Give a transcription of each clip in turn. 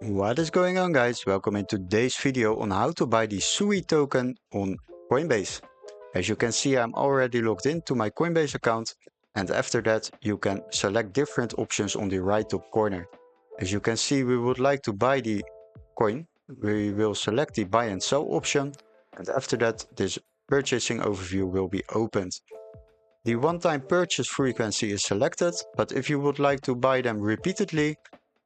What is going on, guys? Welcome in today's video on how to buy the SUI token on Coinbase. As you can see, I'm already logged into my Coinbase account, and after that you can select different options on the right top corner. As you can see, we would like to buy the coin. We will select the buy and sell option, and after that this purchasing overview will be opened. The one-time purchase frequency is selected, but if you would like to buy them repeatedly,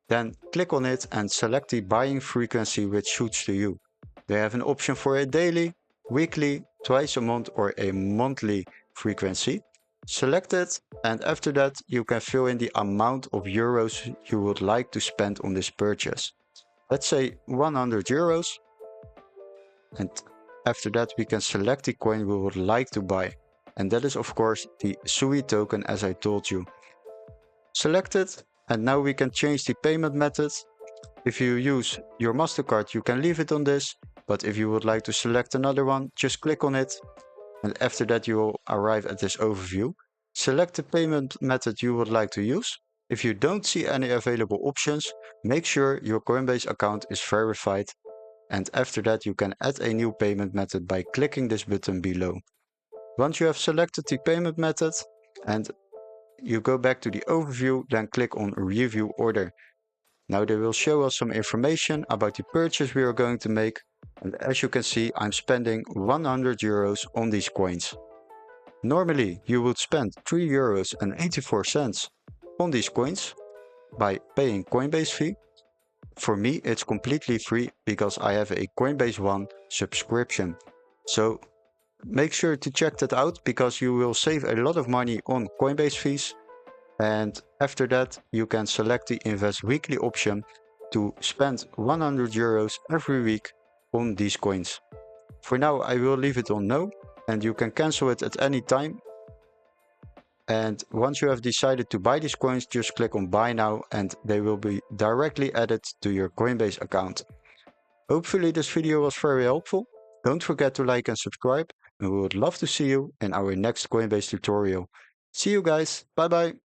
then click on it and select the buying frequency which suits to you. They have an option for a daily, weekly, twice a month or a monthly frequency. Select it, and after that you can fill in the amount of euros you would like to spend on this purchase. Let's say 100 euros. And after that we can select the coin we would like to buy. And that is of course the SUI token, as I told you. Select it, and now we can change the payment method. If you use your MasterCard, you can leave it on this, but if you would like to select another one, just click on it, and after that you will arrive at this overview. Select the payment method you would like to use. If you don't see any available options, make sure your Coinbase account is verified, and after that you can add a new payment method by clicking this button below. Once you have selected the payment method and you go back to the overview, then click on review order. Now they will show us some information about the purchase we are going to make, and as you can see, I'm spending 100 euros on these coins. Normally you would spend 3.84 euros on these coins by paying Coinbase fee. For me it's completely free because I have a Coinbase One subscription. So make sure to check that out because you will save a lot of money on Coinbase fees. And after that you can select the invest weekly option to spend 100 euros every week on these coins. For now I will leave it on no, and you can cancel it at any time. And once you have decided to buy these coins, just click on buy now and they will be directly added to your Coinbase account. Hopefully this video was very helpful. Don't forget to like and subscribe, and we would love to see you in our next Coinbase tutorial. See you guys, bye bye!